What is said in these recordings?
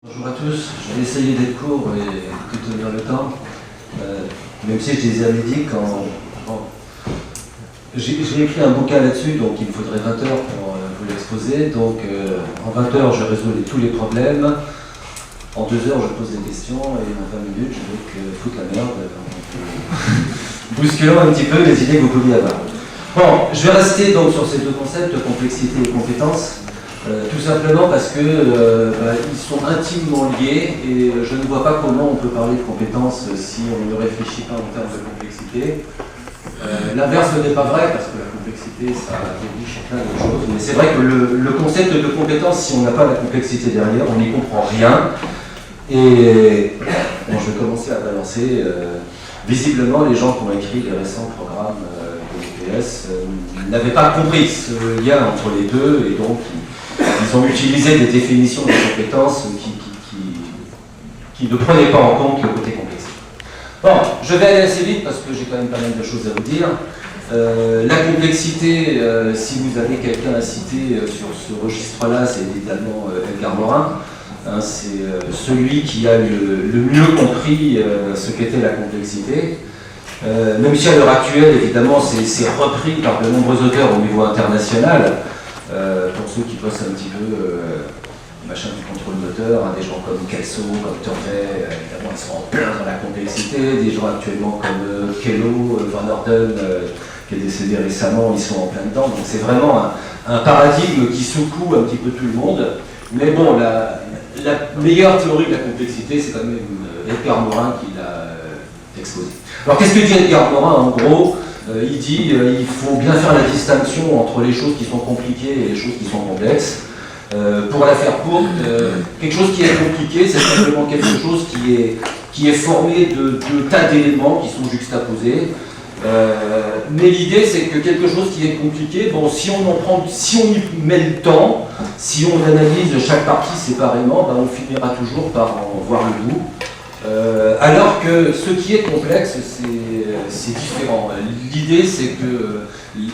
Bonjour à tous, je vais essayer d'être court et de tenir le temps, même si je les avais dit quand j'ai écrit un bouquin là-dessus, donc il me faudrait 20 heures pour vous l'exposer, donc en 20 heures je résous tous les problèmes, en 2 heures je pose des questions et en 20 minutes je vais foutre la merde, bousculant un petit peu les idées que vous pouviez avoir. Bon, je vais rester donc sur ces deux concepts, complexité et compétence. Tout simplement parce que ils sont intimement liés et je ne vois pas comment on peut parler de compétences si on ne réfléchit pas en termes de complexité. L'inverse n'est pas vrai parce que la complexité ça débouche plein d'autres choses, mais c'est vrai que le concept de compétence, si on n'a pas la complexité derrière, on n'y comprend rien. Et bon, je vais commencer à balancer. Visiblement, les gens qui ont écrit les récents programmes de l'EPS n'avaient pas compris ce lien entre les deux et donc ils ont utilisé des définitions de compétences qui ne prenaient pas en compte le côté complexe. Bon, je vais aller assez vite parce que j'ai quand même pas mal de choses à vous dire. La complexité, si vous avez quelqu'un à citer sur ce registre-là, c'est évidemment Edgar Morin. Hein, c'est celui qui a le mieux compris ce qu'était la complexité. Même si à l'heure actuelle, évidemment, c'est repris par de nombreux auteurs au niveau international. Pour ceux qui bossent un petit peu machin du contrôle moteur, hein, des gens comme Kelso, comme Turvey, évidemment ils sont en plein dans la complexité, des gens actuellement comme Kello, Van Orden, qui est décédé récemment, ils sont en plein dedans, donc c'est vraiment un paradigme qui secoue un petit peu tout le monde, mais bon, la meilleure théorie de la complexité, c'est quand même Edgar Morin qui l'a exposé. Alors qu'est-ce que dit Edgar Morin en gros? Il dit qu'il faut bien faire la distinction entre les choses qui sont compliquées et les choses qui sont complexes. Pour la faire courte, quelque chose qui est compliqué, c'est simplement quelque chose qui est formé de tas d'éléments qui sont juxtaposés. Mais l'idée, c'est que quelque chose qui est compliqué, bon, si on y met le temps, si on analyse chaque partie séparément, ben, on finira toujours par en voir le bout. Alors que ce qui est complexe, c'est différent. L'idée, c'est que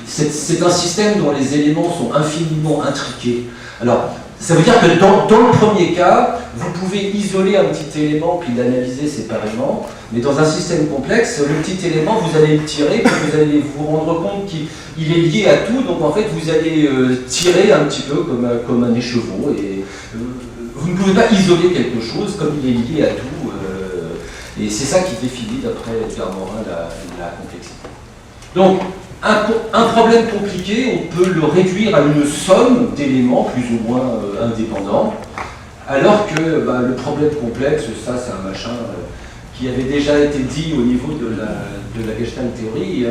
c'est un système dont les éléments sont infiniment intriqués. Alors, ça veut dire que dans le premier cas, vous pouvez isoler un petit élément puis l'analyser séparément, mais dans un système complexe, le petit élément, vous allez le tirer, puis vous allez vous rendre compte qu'il est lié à tout, donc en fait, vous allez tirer un petit peu comme un écheveau, et vous ne pouvez pas isoler quelque chose comme il est lié à tout. Et c'est ça qui définit, d'après Edgar Morin, la complexité. Donc, un problème compliqué, on peut le réduire à une somme d'éléments plus ou moins indépendants, alors que le problème complexe, ça c'est un machin qui avait déjà été dit au niveau de la Gestalt théorie.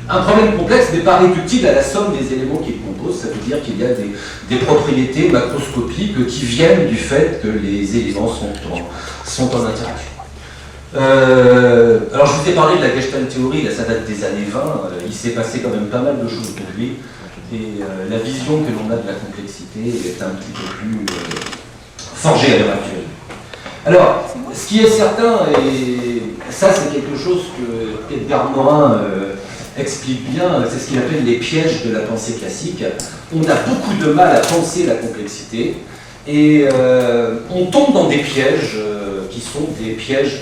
Un problème complexe n'est pas réductible à la somme des éléments qu'il compose, ça veut dire qu'il y a des propriétés macroscopiques qui viennent du fait que les éléments sont en interaction. Alors je vous ai parlé de la Gestalt théorie, là ça date des années 20, il s'est passé quand même pas mal de choses pour lui, et la vision que l'on a de la complexité est un petit peu plus forgée à l'heure actuelle. Alors, ce qui est certain, et ça c'est quelque chose que Edgar Morin explique bien, c'est ce qu'il appelle les pièges de la pensée classique. On a beaucoup de mal à penser la complexité et on tombe dans des pièges qui sont des pièges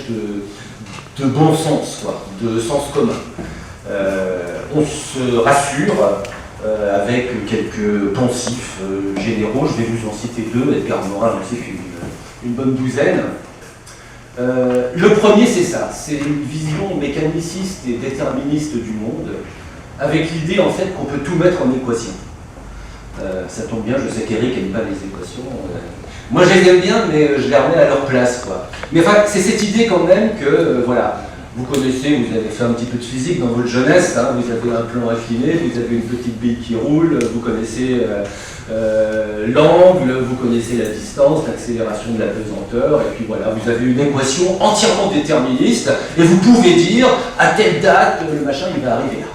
de bon sens, quoi, de sens commun. On se rassure avec quelques poncifs généraux, je vais vous en citer deux, Edgar Morin en cite une bonne douzaine. Le premier, c'est ça, c'est une vision mécaniciste et déterministe du monde, avec l'idée en fait qu'on peut tout mettre en équation. Ça tombe bien, je sais qu'Eric n'aime pas les équations. Moi je les aime bien, mais je les remets à leur place, quoi. Mais enfin, c'est cette idée quand même que, voilà, vous connaissez, vous avez fait un petit peu de physique dans votre jeunesse, hein, vous avez un plan incliné, vous avez une petite bille qui roule, vous connaissez l'angle, vous connaissez la distance, l'accélération de la pesanteur, et puis voilà, vous avez une équation entièrement déterministe, et vous pouvez dire, à telle date, le machin, il va arriver là.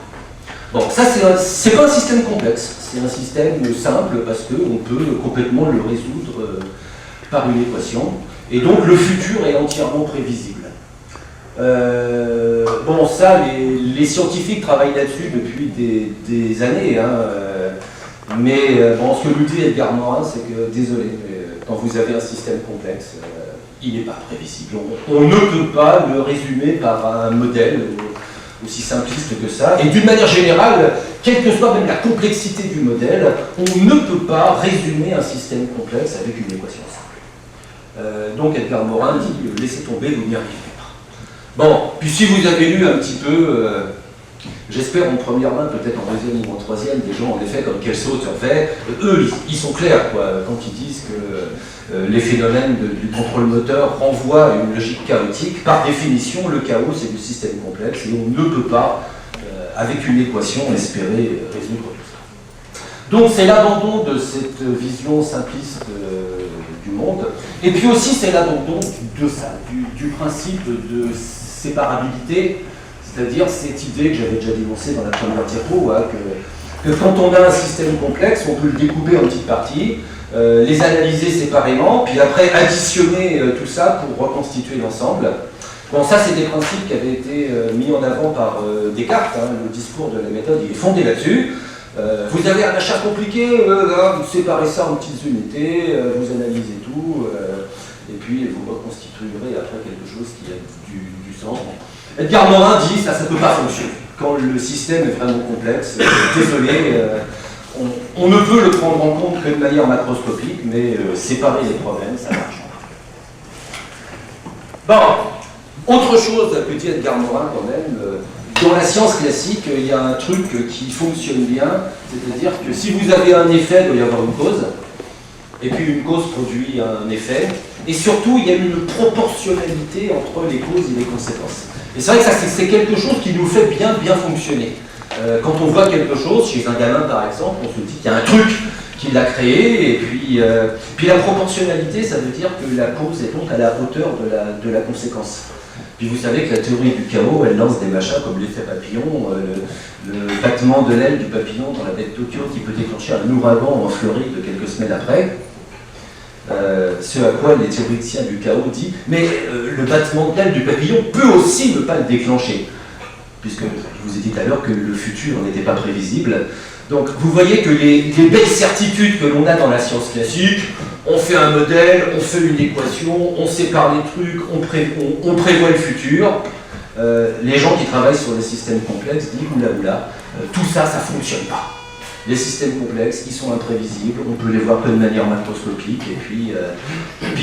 Bon, ça, c'est pas un système complexe, c'est un système simple, parce qu'on peut complètement le résoudre par une équation, et donc le futur est entièrement prévisible. Bon, ça, les scientifiques travaillent là-dessus depuis des années, hein, mais bon, ce que nous dit Edgar Morin, c'est que, désolé, quand vous avez un système complexe, il n'est pas prévisible. On ne peut pas le résumer par un modèle aussi simpliste que ça. Et d'une manière générale, quelle que soit même la complexité du modèle, on ne peut pas résumer un système complexe avec une équation simple. Donc Edgar Morin dit « laissez tomber, vous n'y arrivez pas ». Bon, puis si vous avez lu un petit peu, j'espère en première main, peut-être en deuxième ou en troisième, des gens en effet comme Kelso, eux, ils sont clairs quoi, quand ils disent que les phénomènes du contrôle moteur renvoient à une logique chaotique. Par définition, le chaos, c'est du système complexe et on ne peut pas, avec une équation, espérer résoudre tout ça. Donc c'est l'abandon de cette vision simpliste du monde. Et puis aussi, c'est l'abandon de ça, du principe de séparabilité, c'est-à-dire cette idée que j'avais déjà dénoncée dans la première diapo, hein, que quand on a un système complexe, on peut le découper en petites parties, les analyser séparément, puis après additionner tout ça pour reconstituer l'ensemble. Bon, ça c'est des principes qui avaient été mis en avant par Descartes, hein, le discours de la méthode, il est fondé là-dessus. Vous avez un achat compliqué, vous séparez ça en petites unités, vous analysez tout, et puis vous reconstituerez après quelque chose qui a du sens. Edgar Morin dit ça ne peut pas fonctionner. Quand le système est vraiment complexe, désolé, on ne peut le prendre en compte que de manière macroscopique, mais séparer les problèmes, ça marche. Bon, autre chose que dit Edgar Morin quand même, dans la science classique, il y a un truc qui fonctionne bien, c'est-à-dire que si vous avez un effet, il doit y avoir une cause, et puis une cause produit un effet, et surtout il y a une proportionnalité entre les causes et les conséquences. Et c'est vrai que ça c'est quelque chose qui nous fait bien fonctionner. Quand on voit quelque chose, chez un gamin par exemple, on se dit qu'il y a un truc qui l'a créé, et puis la proportionnalité, ça veut dire que la cause est donc à la hauteur de la conséquence. Puis vous savez que la théorie du chaos, elle lance des machins comme l'effet papillon, le battement de l'aile du papillon dans la baie de Tokyo qui peut déclencher un ouragan en Floride quelques semaines après. Ce à quoi les théoriciens du chaos disent « mais le battement de l'aile du papillon peut aussi ne pas le déclencher », puisque je vous ai dit tout à l'heure que le futur n'était pas prévisible. Donc vous voyez que les belles certitudes que l'on a dans la science classique, on fait un modèle, on fait une équation, on sépare les trucs, on prévoit le futur. Les gens qui travaillent sur les systèmes complexes disent « oula, tout ça, ça ne fonctionne pas ». Les systèmes complexes, ils sont imprévisibles, on peut les voir que de manière macroscopique, et puis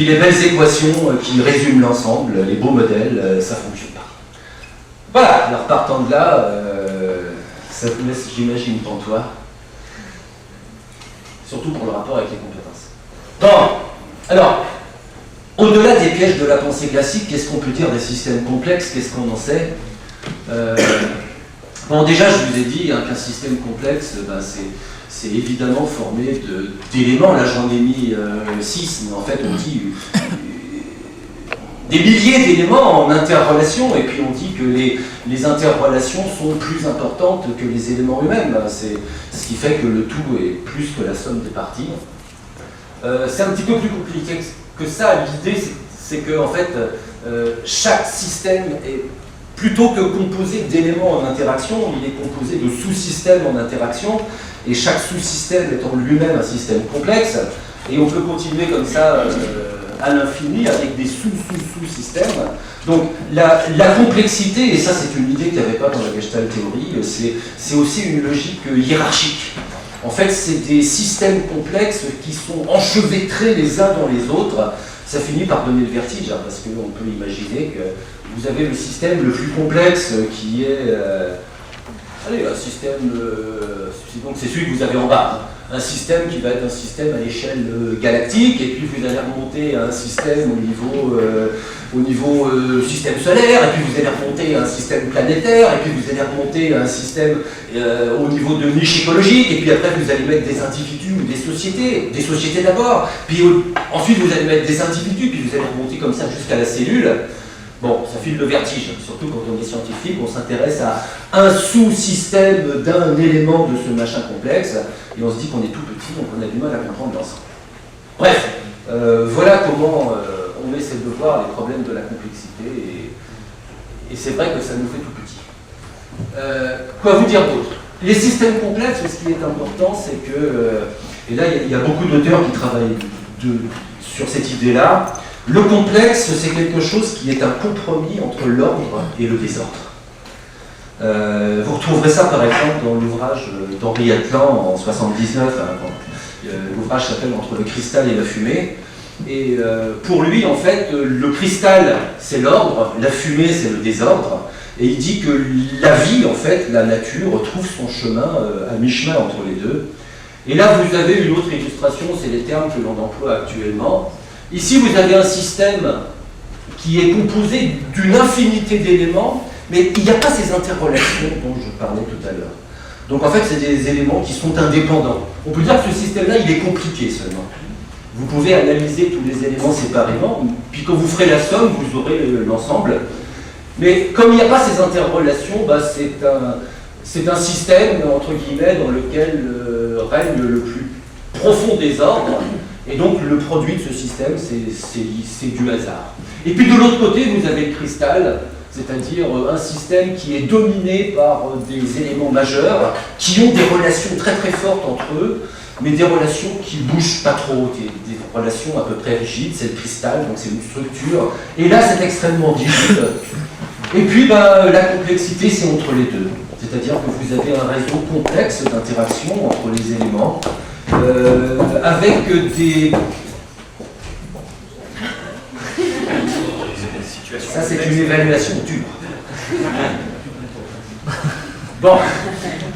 les belles équations qui résument l'ensemble, les beaux modèles, ça ne fonctionne pas. Voilà, alors partant de là, ça vous laisse, j'imagine, pantois, surtout pour le rapport avec les compétences. Bon, alors, au-delà des pièges de la pensée classique, qu'est-ce qu'on peut dire des systèmes complexes, qu'est-ce qu'on en sait? Bon, déjà, je vous ai dit hein, qu'un système complexe, c'est évidemment formé d'éléments. Là, j'en ai mis 6, mais en fait, on dit des milliers d'éléments en interrelation, et puis on dit que les interrelations sont plus importantes que les éléments eux-mêmes. C'est ce qui fait que le tout est plus que la somme des parties. C'est un petit peu plus compliqué que ça. L'idée, c'est que en fait, chaque système est plutôt que composé d'éléments en interaction, il est composé de sous-systèmes en interaction, et chaque sous-système étant lui-même un système complexe, et on peut continuer comme ça à l'infini avec des sous-sous-sous-systèmes. Donc la complexité, et ça c'est une idée qu'il n'y avait pas dans la Gestalt théorie, c'est aussi une logique hiérarchique. En fait, c'est des systèmes complexes qui sont enchevêtrés les uns dans les autres. Ça finit par donner le vertige, hein, parce qu'on peut imaginer que vous avez le système le plus complexe qui est... allez, un système... donc c'est celui que vous avez en bas. Hein. Un système qui va être un système à l'échelle galactique, et puis vous allez remonter à un système au niveau système solaire, et puis vous allez remonter à un système planétaire, et puis vous allez remonter à un système au niveau de niche écologique, et puis après vous allez mettre des individus ou des sociétés d'abord, puis ensuite vous allez mettre des individus, puis vous allez remonter comme ça jusqu'à la cellule. Bon, ça file le vertige, surtout quand on est scientifique, on s'intéresse à un sous-système d'un élément de ce machin complexe, et on se dit qu'on est tout petit, donc on a du mal à comprendre l'ensemble. Bref, voilà comment on essaie de voir les problèmes de la complexité, et c'est vrai que ça nous fait tout petit. Quoi vous dire d'autre? Les systèmes complexes, ce qui est important, c'est que, et là il y a beaucoup d'auteurs qui travaillent sur cette idée-là. Le complexe, c'est quelque chose qui est un compromis entre l'ordre et le désordre. Vous retrouverez ça par exemple dans l'ouvrage d'Henri Atlan en 1979. L'ouvrage s'appelle Entre le cristal et la fumée. Et pour lui, en fait, le cristal, c'est l'ordre, la fumée, c'est le désordre. Et il dit que la vie, en fait, la nature, trouve son chemin à mi-chemin entre les deux. Et là, vous avez une autre illustration, c'est les termes que l'on emploie actuellement. Ici, vous avez un système qui est composé d'une infinité d'éléments, mais il n'y a pas ces interrelations dont je parlais tout à l'heure. Donc en fait, c'est des éléments qui sont indépendants. On peut dire que ce système-là, il est compliqué seulement. Vous pouvez analyser tous les éléments séparément, puis quand vous ferez la somme, vous aurez l'ensemble. Mais comme il n'y a pas ces interrelations, bah, c'est un système, entre guillemets, dans lequel règne le plus profond désordre. Et donc le produit de ce système, c'est du hasard. Et puis de l'autre côté, vous avez le cristal, c'est-à-dire un système qui est dominé par des éléments majeurs, qui ont des relations très très fortes entre eux, mais des relations qui ne bougent pas trop, des relations à peu près rigides. C'est le cristal, donc c'est une structure. Et là, c'est extrêmement rigide. Et puis, la complexité, c'est entre les deux. C'est-à-dire que vous avez un réseau complexe d'interaction entre les éléments, avec des... Ça, c'est une évaluation dure. Bon,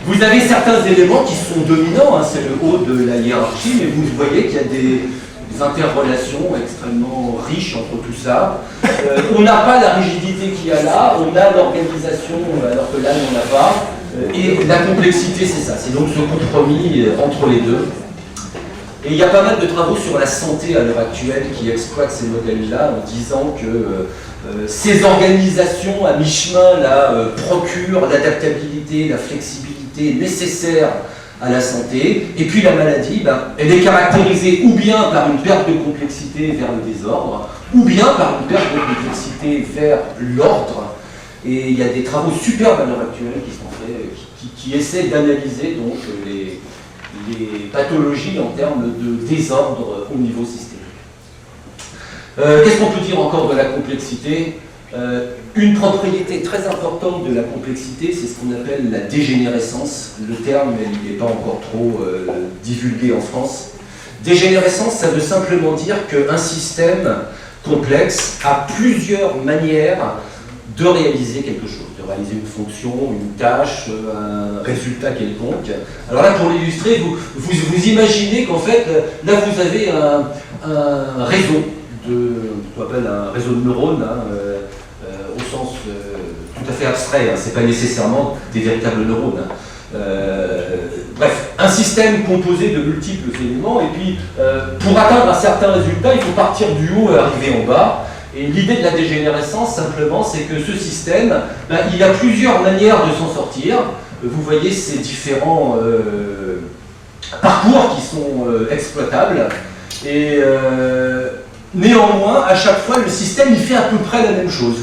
vous avez certains éléments qui sont dominants, hein, c'est le haut de la hiérarchie, mais vous voyez qu'il y a des interrelations extrêmement riches entre tout ça. On n'a pas la rigidité qu'il y a là, on a l'organisation alors que là, on n'en a pas. Et la complexité, c'est ça, c'est donc ce compromis entre les deux. Et il y a pas mal de travaux sur la santé à l'heure actuelle qui exploitent ces modèles-là en disant que ces organisations à mi-chemin là, procurent l'adaptabilité, la flexibilité nécessaire à la santé. Et puis la maladie, elle est caractérisée ou bien par une perte de complexité vers le désordre, ou bien par une perte de complexité vers l'ordre. Et il y a des travaux superbes à l'heure actuelle qui sont faits, qui essaient d'analyser donc les pathologies en termes de désordre au niveau systémique. Qu'est-ce qu'on peut dire encore de la complexité ? Une propriété très importante de la complexité, c'est ce qu'on appelle la dégénérescence. Le terme, il n'est pas encore trop divulgué en France. Dégénérescence, ça veut simplement dire qu'un système complexe a plusieurs manières de réaliser quelque chose, de réaliser une fonction, une tâche, un résultat quelconque. Alors là, pour l'illustrer, vous imaginez qu'en fait, là vous avez un réseau, qu'on appelle un réseau de neurones, au sens tout à fait abstrait, c'est pas nécessairement des véritables neurones. Bref, un système composé de multiples éléments, et puis pour atteindre un certain résultat, il faut partir du haut et arriver en bas. Et l'idée de la dégénérescence, simplement, c'est que ce système, il a plusieurs manières de s'en sortir. Vous voyez ces différents parcours qui sont exploitables. Et néanmoins, à chaque fois, le système, il fait à peu près la même chose.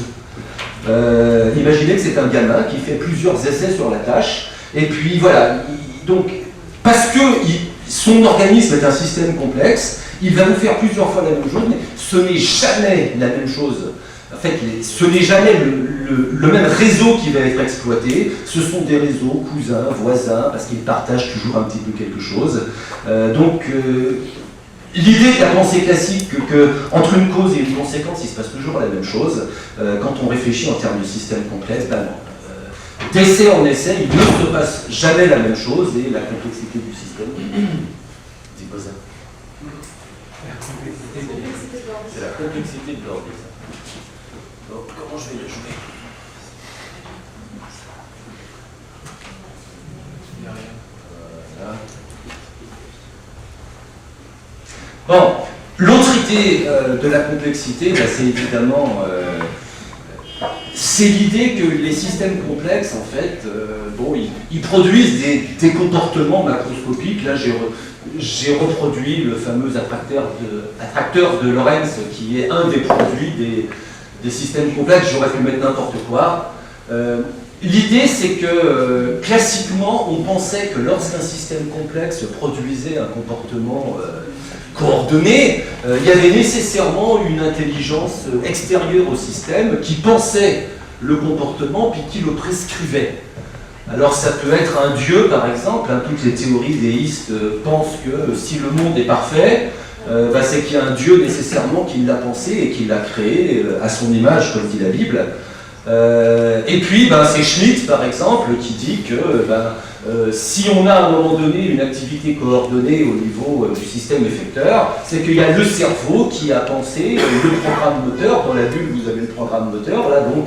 Imaginez que c'est un gamin qui fait plusieurs essais sur la tâche. Et puis voilà, donc, parce que son organisme est un système complexe, il va vous faire plusieurs fois la même chose, mais ce n'est jamais la même chose. En fait, ce n'est jamais le même réseau qui va être exploité. Ce sont des réseaux cousins, voisins, parce qu'ils partagent toujours un petit peu quelque chose. L'idée de la pensée classique qu'entre une cause et une conséquence, il se passe toujours la même chose. Quand on réfléchit en termes de système complexe, d'essai en essai, il ne se passe jamais la même chose, et la complexité du système, c'est quoi ça ? C'est la complexité de l'ordre. Donc, comment je vais la jouer ? Voilà. Bon, l'autre idée de la complexité, c'est évidemment c'est l'idée que les systèmes complexes, en fait, ils produisent des comportements macroscopiques. Là, j'ai reproduit le fameux attracteur de Lorentz, qui est un des produits des systèmes complexes. J'aurais pu mettre n'importe quoi. L'idée, c'est que classiquement, on pensait que lorsqu'un système complexe produisait un comportement coordonnées, il y avait nécessairement une intelligence extérieure au système qui pensait le comportement puis qui le prescrivait. Alors ça peut être un dieu par exemple, hein, toutes les théories déistes pensent que si le monde est parfait, c'est qu'il y a un dieu nécessairement qui l'a pensé et qui l'a créé à son image, comme dit la Bible. Et puis c'est Schmitt par exemple qui dit que si on a à un moment donné une activité coordonnée au niveau du système effecteur, c'est qu'il y a le cerveau qui a pensé le programme moteur. Dans la bulle, vous avez le programme moteur. Là, donc,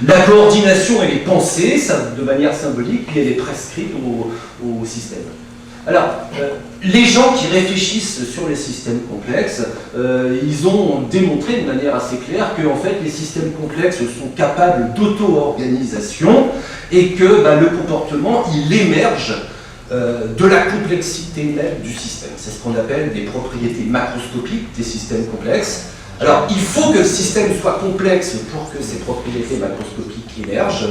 la coordination, elle est pensée de manière symbolique, puis elle est prescrite au système. Alors, les gens qui réfléchissent sur les systèmes complexes, ils ont démontré de manière assez claire que en fait, les systèmes complexes sont capables d'auto-organisation et que le comportement, il émerge de la complexité même du système. C'est ce qu'on appelle des propriétés macroscopiques des systèmes complexes. Alors, il faut que le système soit complexe pour que ces propriétés macroscopiques émergent.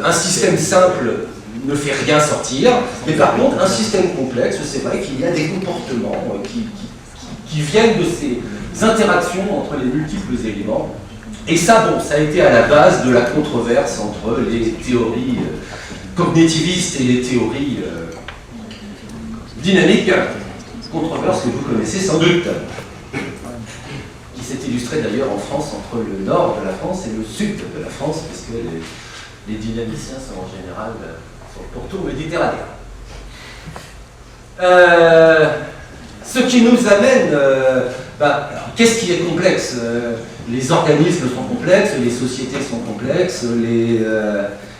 Un système simple ne fait rien sortir, mais par contre, un système complexe, c'est vrai qu'il y a des comportements qui viennent de ces interactions entre les multiples éléments. Et ça, ça a été à la base de la controverse entre les théories cognitivistes et les théories dynamiques, controverse que vous connaissez sans doute, qui s'est illustrée d'ailleurs en France entre le nord de la France et le sud de la France, puisque les dynamiciens sont en général sur le pourtour méditerranéen. Ce qui nous amène, qu'est-ce qui est complexe? Les organismes sont complexes, les sociétés sont complexes,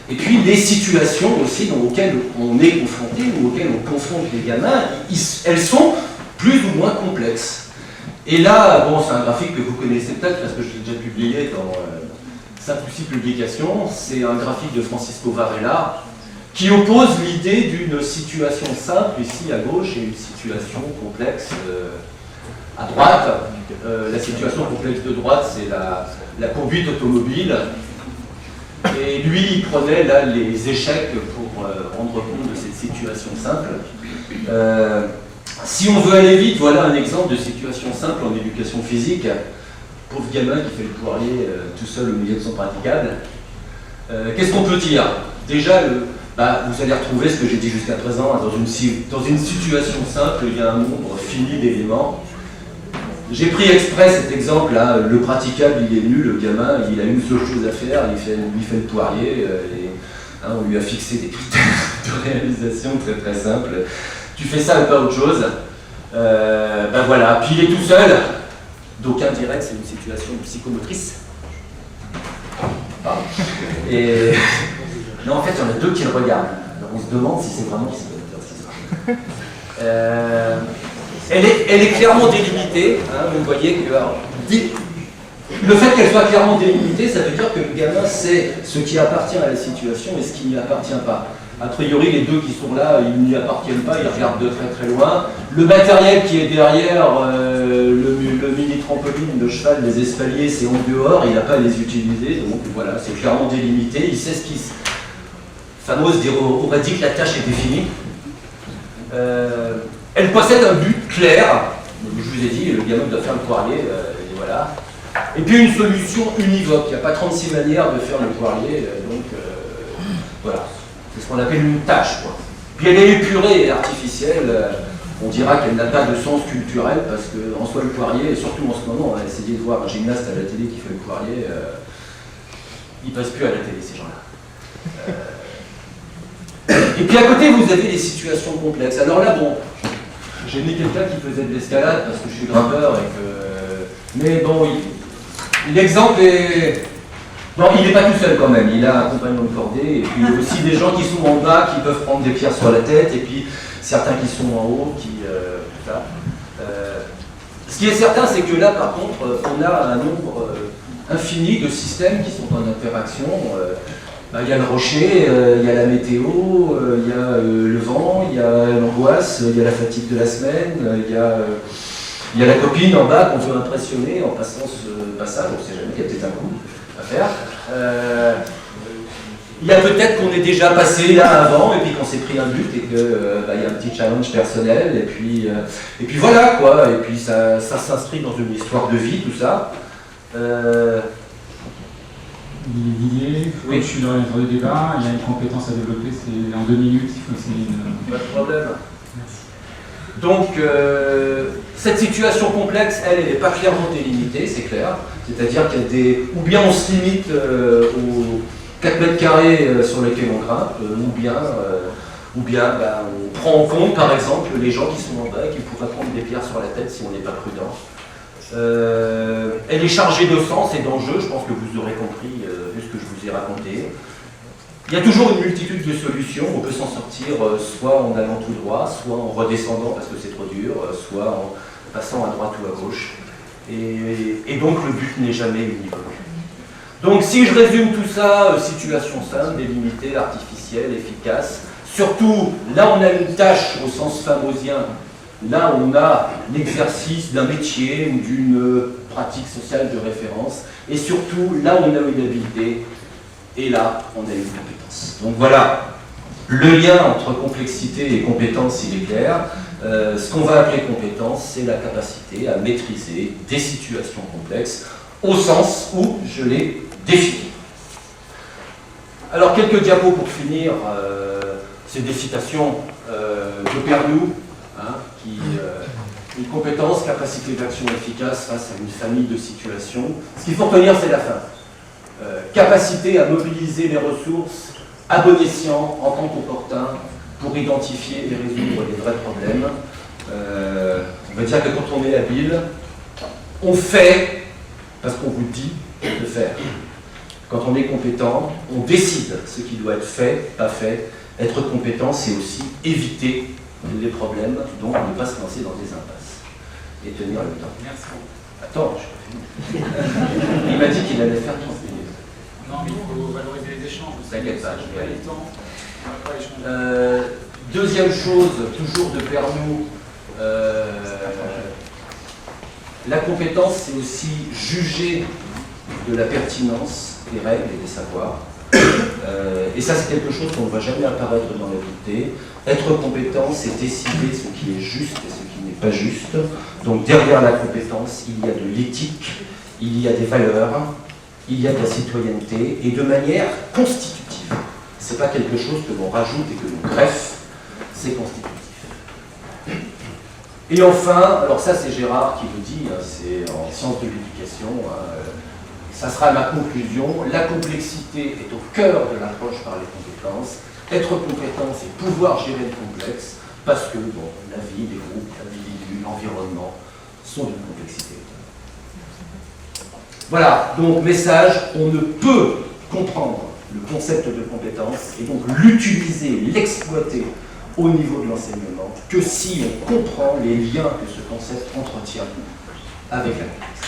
et puis les situations aussi auxquelles on est confronté ou auxquelles on confronte les gamins, elles sont plus ou moins complexes. Et là, c'est un graphique que vous connaissez peut-être parce que je l'ai déjà publié dans 5 ou 6 publications. C'est un graphique de Francisco Varela qui oppose l'idée d'une situation simple ici à gauche et une situation complexe à droite. La situation complexe de droite, c'est la conduite automobile. Et lui, il prenait là les échecs pour rendre compte de cette situation simple. Si on veut aller vite, voilà un exemple de situation simple en éducation physique. Pauvre gamin qui fait le poirier tout seul au milieu de son praticable. Qu'est-ce qu'on peut dire? Déjà, vous allez retrouver ce que j'ai dit jusqu'à présent. Dans une situation simple, il y a un nombre fini d'éléments. J'ai pris exprès cet exemple-là, le praticable il est nul, le gamin il a une seule chose à faire, il fait le poirier, on lui a fixé des critères de réalisation très très simples. Tu fais ça ou pas autre chose, voilà, puis il est tout seul, d'aucuns diraient que c'est une situation psychomotrice. Et non, en fait il y en a deux qui le regardent, alors on se demande si c'est vraiment psychomotrice. Elle est clairement délimitée, vous voyez que le fait qu'elle soit clairement délimitée, ça veut dire que le gamin sait ce qui appartient à la situation et ce qui n'y appartient pas. A priori, les deux qui sont là, ils n'y appartiennent pas, ils regardent de très très loin. Le matériel qui est derrière, le mini-trampoline, le cheval, les espaliers, c'est en dehors, il n'a pas à les utiliser, donc voilà, c'est clairement délimité, il sait ce qui... Famos aurait dit que la tâche était finie. Elle possède un but clair, je vous ai dit, le gamin doit faire le poirier, et voilà. Et puis une solution univoque, il n'y a pas 36 manières de faire le poirier, voilà. C'est ce qu'on appelle une tâche, quoi. Puis elle est épurée et artificielle, on dira qu'elle n'a pas de sens culturel, parce qu'en soi le poirier, et surtout en ce moment, on a essayé de voir un gymnaste à la télé qui fait le poirier, il ne passe plus à la télé, ces gens-là. Et puis à côté, vous avez des situations complexes. Alors là, j'ai mis quelqu'un qui faisait de l'escalade parce que je suis grimpeur et que... Mais l'exemple est... il n'est pas tout seul quand même, il a un compagnon de cordée, et puis aussi des gens qui sont en bas, qui peuvent prendre des pierres sur la tête, et puis certains qui sont en haut, tout ça. Ce qui est certain, c'est que là, par contre, on a un nombre infini de systèmes qui sont en interaction. Il y a le rocher, il y a la météo, il y a le vent, il y a l'angoisse, il y a la fatigue de la semaine, il y a la copine en bas qu'on veut impressionner en passant ce passage, on ne sait jamais, il y a peut-être un coup à faire. Il y a peut-être qu'on est déjà passé là avant et puis qu'on s'est pris un but et qu'il y a un petit challenge personnel et puis voilà quoi, et puis ça s'inscrit dans une histoire de vie, tout ça. Didier, oui. Je suis dans le débat, il y a une compétence à développer, c'est en 2 minutes, il faut essayer de... Pas de problème. Merci. Donc, cette situation complexe, elle n'est pas clairement délimitée, c'est clair. C'est-à-dire qu'il y a des... Ou bien on se limite aux 4 mètres carrés sur lesquels on grimpe, ou bien on prend en compte, par exemple, les gens qui sont en bas et qui pourraient prendre des pierres sur la tête si on n'est pas prudent. Elle est chargée de sens et d'enjeux, je pense que vous aurez compris vu ce que je vous ai raconté. Il y a toujours une multitude de solutions, on peut s'en sortir soit en allant tout droit, soit en redescendant parce que c'est trop dur, soit en passant à droite ou à gauche. Et donc le but n'est jamais univoque. Donc si je résume tout ça, situation simple, délimitée, artificielle, efficace, surtout là on a une tâche au sens famosien. Là, on a l'exercice d'un métier ou d'une pratique sociale de référence. Et surtout, là, on a une habilité. Et là, on a une compétence. Donc voilà, le lien entre complexité et compétence, il est clair. Ce qu'on va appeler compétence, c'est la capacité à maîtriser des situations complexes au sens où je les définis. Alors, quelques diapos pour finir. C'est des citations de Pernou. Une compétence, capacité d'action efficace face à une famille de situations. Ce qu'il faut retenir, c'est la fin. Capacité à mobiliser les ressources à bon escient, en temps opportun, pour identifier et résoudre les vrais problèmes. On va dire que quand on est habile, on fait parce qu'on vous dit de faire. Quand on est compétent, on décide ce qui doit être fait, pas fait. Être compétent, c'est aussi éviter les problèmes, donc ne pas se lancer dans des impasses et tenir le temps. Merci. Attends, je il m'a dit qu'il allait faire 30 minutes. Non, mais il faut valoriser les échanges. T'inquiète pas, je vais aller. Le temps. On va pas échanger. Deuxième chose, toujours de Pernou, la compétence, c'est aussi juger de la pertinence des règles et des savoirs. Et ça, c'est quelque chose qu'on ne voit jamais apparaître dans la vérité. Être compétent, c'est décider ce qui est juste et ce qui n'est pas juste. Donc derrière la compétence, il y a de l'éthique, il y a des valeurs, il y a de la citoyenneté, et de manière constitutive. Ce n'est pas quelque chose que l'on rajoute et que l'on greffe, c'est constitutif. Et enfin, alors ça c'est Gérard qui le dit, c'est en sciences de l'éducation, ça sera ma conclusion, la complexité est au cœur de l'approche par les compétences. Être compétent, c'est pouvoir gérer le complexe, parce que bon, la vie, les groupes, l'individu, l'environnement sont d'une complexité. Voilà, donc message, on ne peut comprendre le concept de compétence et donc l'utiliser, l'exploiter au niveau de l'enseignement que si on comprend les liens que ce concept entretient avec la complexe.